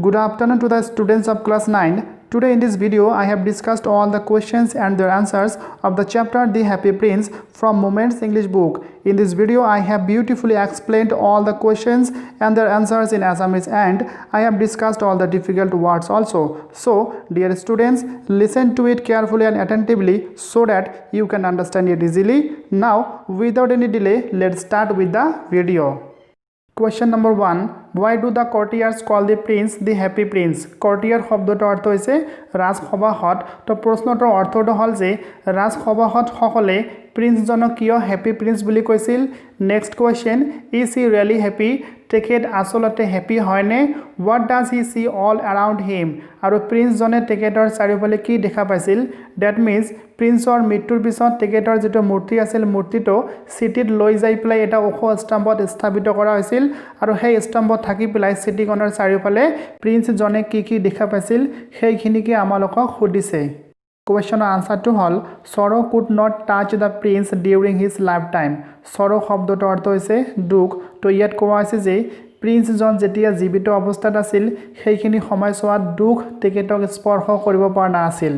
Good afternoon to the students of class 9. Today in this video I have discussed all the questions and their answers of the chapter The Happy Prince from Moments English book. In this video I have beautifully explained all the questions and their answers in Assamese, and I have discussed all the difficult words also. So dear students, listen to it carefully and attentively so that you can understand it easily. Now without any delay, let's start with the video. Question number 1. Why do the courtiers call the prince the happy prince? Courtier শব্দটো অর্থ হৈছে ৰাজসভাহত। তো প্ৰশ্নটোৰ অৰ্থটো হ'ল যে ৰাজসভাহত সকলে প্ৰিন্সজনক কিয় হ্যাপি প্ৰিন্স বুলি কৈছিল। Next question, is he really happy? তেখেত আসলতে হ্যাপি হয়নে? What does he see all around him? আৰু প্ৰিন্সজনে তেখেতৰ চাৰিওফালে কি দেখা পাইছিল? ডেট মিন্স প্ৰিন্সৰ মৃত্যুৰ পিছত তেখেতৰ যিটো মূৰ্তি আছিল, মূৰ্তিটো চিটিত লৈ যাই পেলাই এটা ওখ স্তম্ভত স্থাপিত কৰা হৈছিল, আৰু সেই স্তম্ভত থাকি পেলাই চিটিখনৰ চাৰিওফালে প্ৰিন্সজনে কি দেখা পাইছিল সেইখিনিকে আমালোকক সুধিছে। কুৱেশ্যনৰ আনসাৰটো হ'ল sorrow could not touch the prince during his lifetime. sorrow শব্দটোৰ অৰ্থ হৈছে দুখ। তো ইয়াত কোৱা হৈছে যে প্ৰিন্সজন যেতিয়া জীৱিত অৱস্থাত আছিল সেইখিনি সময়ছোৱাত দুখ তেখেতক স্পৰ্শ কৰিব পৰা নাছিল।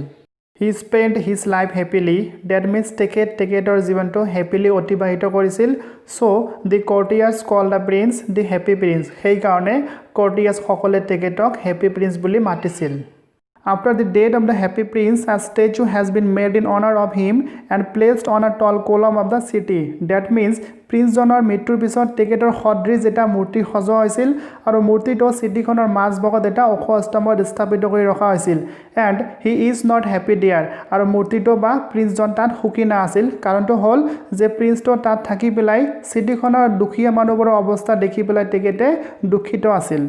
He spent his life happily. That means তেখেতৰ জীৱনটো happily অতিবাহিত কৰিছিল। So the courtiers call the prince the happy prince. সেই কাৰণে courtiers সকলে তেখেতক happy prince বুলি মাতিছিল। After the death of the happy prince, a statue has been made in honor of him and placed on a tall column of the city. That means প্ৰিন্সজনৰ মৃত্যুৰ পিছত তেখেতৰ সদৃশ এটা মূৰ্তি সজোৱা হৈছিল, আৰু মূৰ্তিটো চিটিখনৰ মাজভাগত এটা ওখ স্তম্ভত স্থাপিত কৰি ৰখা হৈছিল। And he is not happy there. আৰু মূৰ্তিটো বা প্ৰিন্সজন তাত সুখী নাছিল। কাৰণটো হ'ল যে প্ৰিন্সটো তাত থাকি পেলাই চিটিখনৰ দুখীয়া মানুহবোৰৰ অৱস্থা দেখি পেলাই তেখেতে দুখিত আছিল।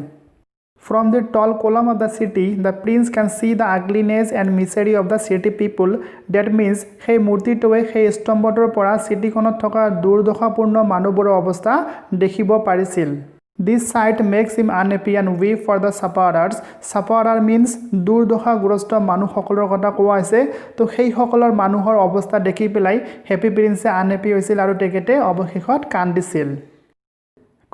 From the tall column of the city, the prince can see the ugliness and misery of the city people. That means সেই মূৰ্তিটোৱে সেই স্তম্ভটোৰ পৰা চিটিখনত থকা দুৰ্দশাপূৰ্ণ মানুহবোৰৰ অৱস্থা দেখিব পাৰিছিল। This sight makes him unhappy and weep for the sufferers. Sufferer means দুৰ্দশাগ্ৰস্ত মানুহসকলৰ কথা কোৱা হৈছে। তো সেইসকলৰ মানুহৰ অৱস্থা দেখি পেলাই হেপী প্ৰিন্সে আনহেপী হৈছিল আৰু তেখেতে অৱশেষত কান্দিছিল।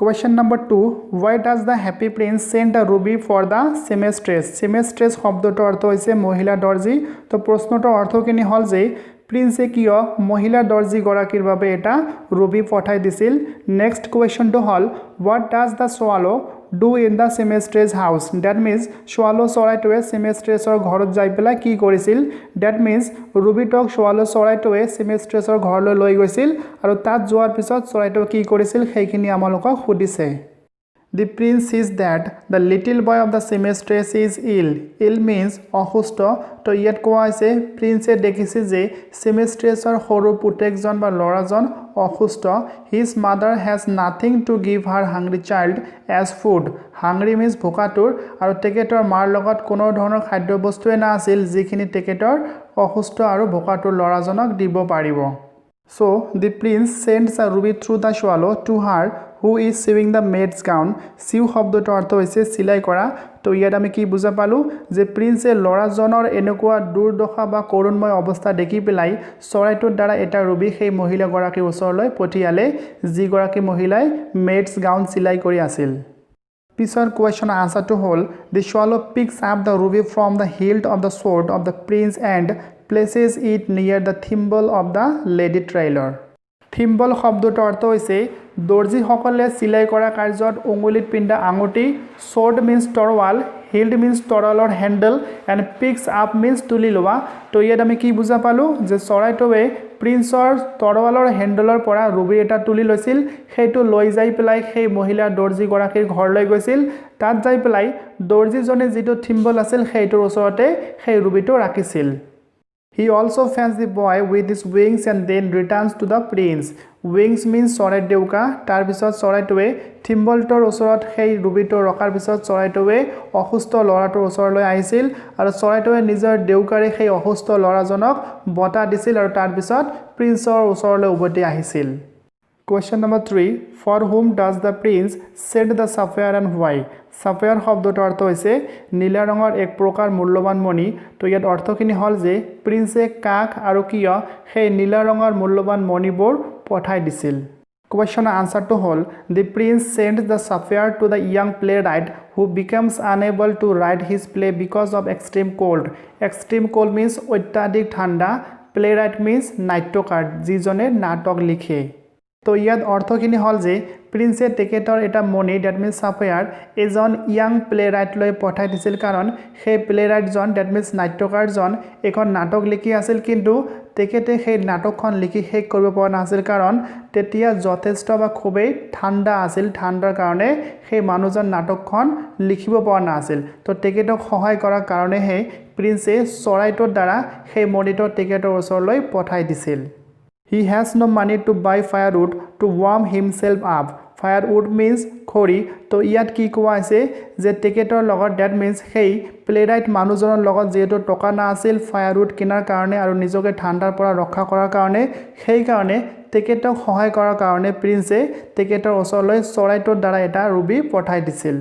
Question number 2. Why does the happy prince send a ruby for the seamstress? Seamstress শব্দটোৰ অৰ্থ হৈছে মহিলা দৰ্জী। তো প্ৰশ্নটোৰ অৰ্থখিনি হ'ল যে প্ৰিন্সে কিয় মহিলা দৰ্জী গৰাকীৰ বাবে এটা ruby পঠাই দিছিল। নেক্সট কুৱেশ্যনটো হ'ল what does the swallow do in the seamstress house? That means swallow চৰাইটোৱে seamstressৰ ঘৰত যাই পেলাই কি কৰিছিল? That means rubyটোক swallow চৰাইটোৱে seamstressৰ ঘৰলৈ লৈ গৈছিল, আৰু তাত যোৱাৰ পিছত চৰাইটোৱে কি কৰিছিল সেইখিনি আমালোকক সুধিছে। The prince sees that the little boy of the seamstress is ill. Ill means অসুস্থ। তো ইয়াত কোৱা হৈছে প্ৰিন্সে দেখিছে যে seamstressৰ সৰু পুতেকজন বা ল'ৰাজন অসুস্থ। His mother has nothing to give her hungry child as food. Hungry means ভোকাতুৰ, আৰু তেখেতৰ মাৰ লগত কোনো ধৰণৰ খাদ্যবস্তুৱে নাছিল যিখিনি তেখেতৰ অসুস্থ আৰু ভোকাতুৰ ল'ৰাজনক দিব পাৰিব। So the prince sends a ruby through the swallow to her who is sewing the maid's gown. Sew শব্দটোৰ অৰ্থ হৈছে চিলাই কৰা। তো ইয়াত আমি কি বুজা পালো যে প্ৰিন্সে ল'ৰাজনৰ এনেকুৱা দুৰ্দশা বা কৰোণময় অৱস্থা দেখি পেলাই চৰাইটোৰ দ্বাৰা এটা ruby সেই মহিলাগৰাকীৰ ওচৰলৈ পঠিয়ালে যিগৰাকী মহিলাই মেডছ গাউন চিলাই কৰি আছিল। পিছৰ কুৱেশ্যনৰ আনসাৰটো হ'ল the swallow picks up the ruby from the hilt of the sword of the prince and places it near the thimble of the lady tailor. Thimble শব্দটোৰ অৰ্থ হৈছে দৰ্জীসকলে চিলাই কৰা কাৰ্যত উঙুলিত পিন্ধা আঙুঠি। sword means তৰোৱাল, hilt means তৰোৱালৰ handle, and picks up means তুলি লোৱা। তো ইয়াত আমি কি বুজা পালো যে চৰাইটোৱে প্ৰিন্সৰ তৰোৱালৰ হেণ্ডেলৰ পৰা ruby এটা তুলি লৈছিল, সেইটো লৈ যাই পেলাই সেই মহিলা দৰ্জীগৰাকীৰ ঘৰলৈ গৈছিল। তাত যাই পেলাই দৰ্জীজনে যিটো থিম্বল আছিল সেইটোৰ ওচৰতে সেই rubyটো ৰাখিছিল। He also fends the boy with his wings and then returns to the prince. Wings means চৰাই ডেউকা। তাৰ পিছত চৰাইটোৱে থিম্বলটোৰ ওচৰত সেই rubyটো ৰখাৰ পিছত চৰাইটোৱে অসুস্থ ল'ৰাটোৰ ওচৰলৈ আহিছিল, আৰু চৰাইটোৱে নিজৰ ডেউকাৰে সেই অসুস্থ ল'ৰাজনক বঁটা দিছিল, আৰু তাৰ পিছত প্ৰিন্সৰ ওচৰলৈ উভতি আহিছিল। Question number 3. For whom does the prince send the sapphire and why? Sapphire শব্দটোৰ অৰ্থ হৈছে নীলা ৰঙৰ এক প্ৰকাৰ মূল্যৱান মণি। তো ইয়াত অৰ্থখিনি হ'ল যে প্ৰিন্সে কাক আৰু কিয় সেই নীলা ৰঙৰ মূল্যৱান মণিবোৰ পঠাই দিছিল। Question answer to whole. The prince sends the sapphire to the young playwright who becomes unable to write his play because of extreme cold. Extreme cold means অত্যাধিক ঠাণ্ডা, playwright means নাট্যকাৰ যিজনে নাটক লিখে। তো ইয়াত অৰ্থখিনি হল যে প্ৰিন্সে তেখেতৰ এটা মণি ডেট মিন্স সাফায়াৰ এজন ইয়াং প্লেৰাইটলৈ পঠাই দিছিল কাৰণ সেই প্লেৰাইটজন ডেট মিন্স নাট্যকাৰজন এখন নাটক লিখি আছিল কিন্তু তেখেতে সেই নাটকখন লিখি শেষ কৰিব পৰা নাছিল কাৰণ তেতিয়া যথেষ্ট বা খুবেই ঠাণ্ডা আছিল ঠাণ্ডাৰ কাৰণে সেই মানুহজন নাটকখন লিখিব পৰা নাছিল তো তেখেতক সহায় কৰাৰ কাৰণে সেই প্ৰিন্সে চৰাইটোৰ দ্বাৰা সেই মণিটো তেখেতৰ ওচৰলৈ পঠাই দিছিল He has no money to buy firewood to warm himself up. Firewood means khori. তো ইয়াত কি কোৱা আছে যে তেখেতৰ লগত that means সেই প্লেৰাইট মানুহজনৰ লগত যেটো টকা না আছিল ফায়াৰউড কিনাৰ কাৰণে আৰু নিজকে ঠাণ্ডাৰ পৰা ৰক্ষা কৰাৰ কাৰণে সেই কাৰণে তেখেতক সহায় কৰাৰ কাৰণে প্ৰিন্সে তেখেতৰ ওচৰলৈ চৰাইটোৰ দ্বাৰা এটা ৰুবি পঠাই দিছিল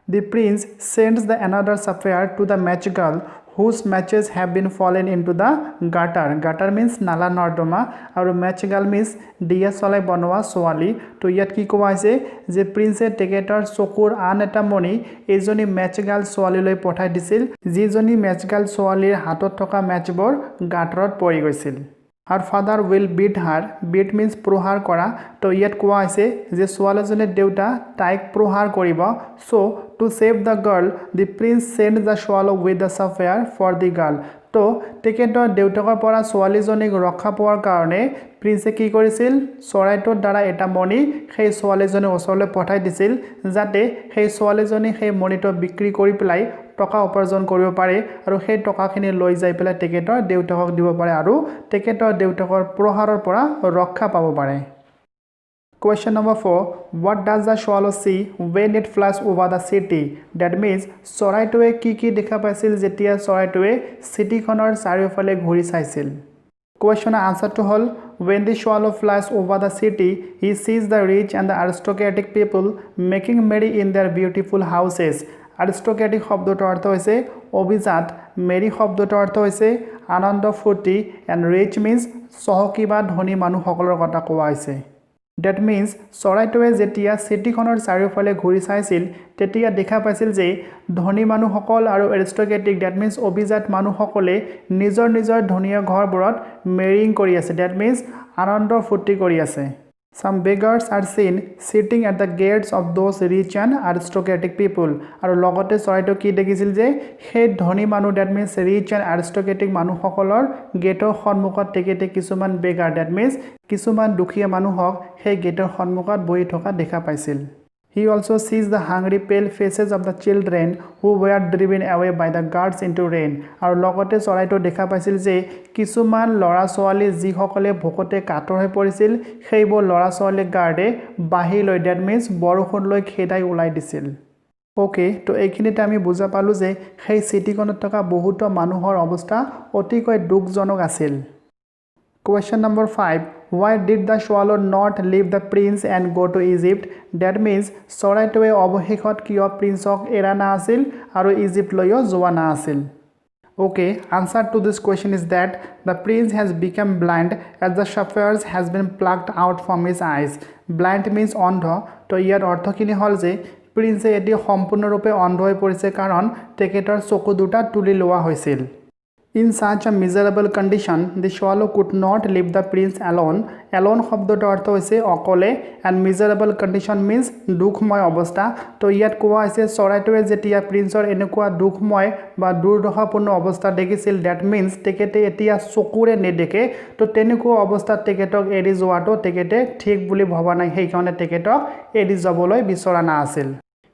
The prince sends the another sapphire to the match girl whose matches have been fallen into the gutter. Gutter means nala nordoma aru match girl means diya solai banowa soali. To yat ki kowa hoise je prince teketor sokur an eta moni ejoni match girl soali loi pothai disil jijoni match girl soalir hatot thoka match bor gutterot pori goisil Her father will beat her. Beat means prohar kora. To yet kowa hoise je soalojone deuta taik prohar koribo. So to save the girl, the prince sent the swallow with the sapphire for the girl. তো তেখেতৰ দেউতাকৰ পৰা ছোৱালীজনীক ৰক্ষা পোৱাৰ কাৰণে প্ৰিন্সে কি কৰিছিল চৰাইটোৰ দ্বাৰা এটা মণি সেই ছোৱালীজনীৰ ওচৰলৈ পঠাই দিছিল যাতে সেই ছোৱালীজনী সেই মণিটো বিক্ৰী কৰি পেলাই টকা উপাৰ্জন কৰিব পাৰে আৰু সেই টকাখিনি লৈ যাই পেলাই তেখেতৰ দেউতাকক দিব পাৰে আৰু তেখেতৰ দেউতাকৰ প্ৰহাৰৰ পৰা ৰক্ষা পাব পাৰে Question number 4. What does the swallow see when it flies over the city? That means চৰাইটোৱে কি দেখা পাইছিল যেতিয়া চৰাইটোৱে চিটিখনৰ চাৰিওফালে ঘূৰি চাইছিল Question answer to hall When the swallow flies over the city, he sees the rich and the aristocratic people making merry in their beautiful houses. Aristocratic শব্দটোৰ অৰ্থ হৈছে অভিজাত merry শব্দটোৰ অৰ্থ হৈছে আনন্দ ফূৰ্তি and rich means চহকী বা ধনী মানুহসকলৰ কথা কোৱা হৈছে That means চৰাইটোৱে যেতিয়া চিটিখনৰ চাৰিওফালে ঘূৰি চাইছিল তেতিয়া দেখা পাইছিল যে ধনী মানুহসকল আৰু এৰিষ্টক্ৰেটিক that means অভিজাত মানুহসকলে নিজৰ নিজৰ ধনীয়া ঘৰবোৰত মেৰিং কৰি আছে that means আনন্দ ফূৰ্তি কৰি আছে Some beggars are seen sitting at the gates of those rich and aristocratic people. আৰু লগতে চৰাইটো কি দেখিছিল যে সেই ধনী মানুহ that means rich and aristocratic মানুহসকলৰ গেটৰ সন্মুখত তেখেতে কিছুমান বেগাৰ that means কিছুমান দুখীয়া মানুহক সেই গেটৰ সন্মুখত বহি থকা দেখা পাইছিল He also sees the hungry pale faces of the children who were driven away by the guards into rain. আৰু লগতে চৰাইটো দেখা পাইছিল যে কিছুমান লৰা ছোৱালী যিসকলে ভোকতে কাতৰ হৈ পৰিছিল সেইবোৰ লৰা ছোৱালী গাৰ্ডে বাহিৰলৈ that means বৰষুণলৈ খেদাই ওলাই দিছিল ওকে তো এইখিনিতে আমি বুজা পালো যে সেই চিটিখনত থকা বহুত মানুহৰ অৱস্থা অতিকৈ দুখজনক আছিল Question number 5. Why did the swallow not leave the prince and go to Egypt? That means চৰাইটোৱে অৱশেষত কিয় প্ৰিন্সক এৰা না আছিল আৰু ইজিপ্তলৈও যোৱা না আছিল Okay, answer to this question is that the prince has become blind as the sapphires has been plucked out from his eyes. Blind means অন্ধ তো ইয়াৰ অৰ্থখিনি হল যে প্ৰিন্সে এতিয়া সম্পূৰ্ণৰূপে অন্ধ হৈ পৰিছে কাৰণ তেখেতৰ চকু দুটা তুলি লোৱা হৈছিল In such a miserable condition, the swallow could not leave the prince alone. Alone শব্দটোৰ অৰ্থ হৈছে অকলে and miserable condition means দুখময় অৱস্থা তো ইয়াত কোৱা হৈছে চৰাইটোৱে যেতিয়া প্ৰিন্সৰ এনেকুৱা দুখময় বা দুৰ্দশাপূৰ্ণ অৱস্থা দেখিছিল that means তেখেতে এতিয়া চকুৰে নেদেখে তো তেনেকুৱা অৱস্থাত তেখেতক এৰি যোৱাটো তেখেতে ঠিক বুলি ভবা নাই সেইকাৰণে তেখেতক এৰি যাবলৈ বিচৰা না আছিল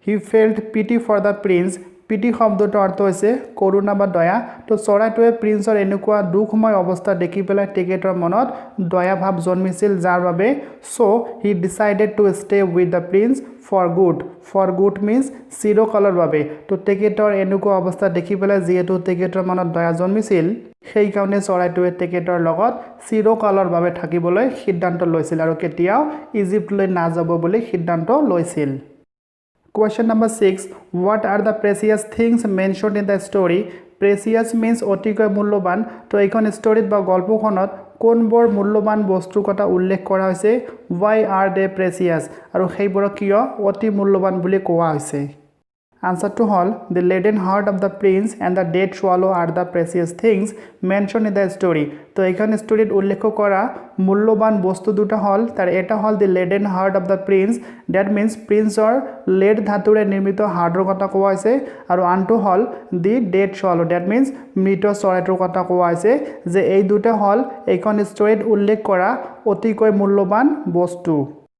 He felt pity for the prince পিটি শব্দটোৰ অৰ্থ হৈছে কৰুণা বা দয়া তো চৰাইটোৱে প্ৰিন্সৰ এনেকুৱা দুখময় অৱস্থা দেখি পেলাই তেখেতৰ মনত দয়া ভাৱ জন্মিছিল যাৰ বাবে so he decided to stay with the prince for good means চিৰকালৰ বাবে তো তেখেতৰ এনেকুৱা অৱস্থা দেখি পেলাই যেহেতু তেখেতৰ মনত দয়া জন্মিছিল সেই কাৰণে চৰাইটোৱে তেখেতৰ লগত চিৰকালৰ বাবে থাকিবলৈ সিদ্ধান্ত লৈছিল আৰু কেতিয়াও ইজিপ্তলৈ না যাব বুলি সিদ্ধান্ত লৈছিল Question number 6. What are the precious things mentioned in the story? Precious means অতিকৈ মূল্যবান তো এইখন ষ্টৰীত বা গল্পখনত কোনবোৰ মূল্যৱান বস্তুৰ কথা উল্লেখ কৰা হৈছে why are they precious আৰু সেইবোৰক কিয় অতি মূল্যৱান বুলি কোৱা হৈছে Answer to all, the leaden heart of the prince and the dead swallow are the precious things mentioned in the story. তো এইখন স্টোরিত উল্লেখ করা মূল্যবান বস্তু দুটা হল তার এটা হল the leaden heart of the prince that means princeৰ lead ধাতুৰে নিৰ্মিত হাৰ্টৰ কথা কোৱা হৈছে আৰু আনটো হল the dead swallow that means মৃত চৰাইটোৰ কথা কোৱা হৈছে যে এই দুটা হল এইখন স্টোৰিত উল্লেখ কৰা অতিকৈ মূল্যবান বস্তু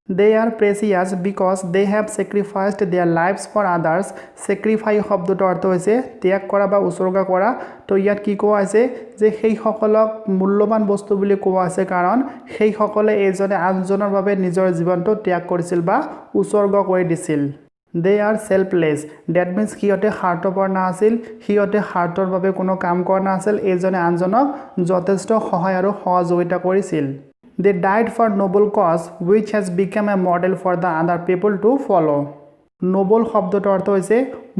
They are precious because they have sacrificed their lives for others. Sacrifice শব্দটো অর্থ হৈছে ত্যাগ কৰা বা উৎসৰ্গা কৰা তো ইয়াত কি কোৱা হৈছে যে সেই সকলক মূল্যৱান বস্তু বুলি কোৱা হৈছে কাৰণ সেই সকলে এজনে আনজনৰ বাবে নিজৰ জীৱনটো ত্যাগ কৰিছিল বা উৎসৰ্গ কৰি দিছিল They are selfless. That means সিহঁতে স্বাৰ্থপৰ নাছিল সিহঁতে স্বাৰ্থৰ বাবে কোনো কাম কৰা নাছিল এজনে আনজনক যথেষ্ট সহায় আৰু সহযোগিতা কৰিছিল They died for noble cause which has become a model for the other people to follow. Noble শব্দটো অর্থ হৈছে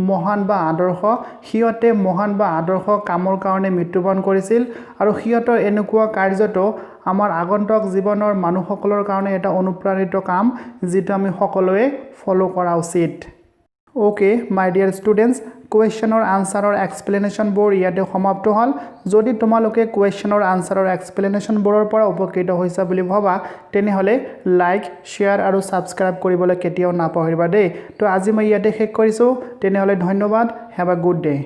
মহান বা আদৰ্শ হিয়তে মহান বা আদৰ্শ কামৰ কাৰণে মৃত্যুবৰণ কৰিছিল আৰু হিয়তৰ এনেকুৱা কাৰ্যটো আমাৰ আগন্তুক জীৱনৰ মানুহসকলৰ কাৰণে এটা অনুপ্ৰাণিত কাম যেটো আমি সকলোৱে ফলো কৰা উচিত Okay, my dear students, question or answer or explanation board ইয়াতে সমাপ্ত হল যদি তোমালোকে question or answer or explanation boardৰ পৰা উপকৃত হৈছা বুলি ভাবা তেনেহলে লাইক শেয়াৰ আৰু সাবস্ক্ৰাইব কৰিবলৈ কেতিয়াও নাপাহৰিবা দেই তো আজি মই ইয়াতে শেষ কৰিছো তেনেহলে ধন্যবাদ have a good day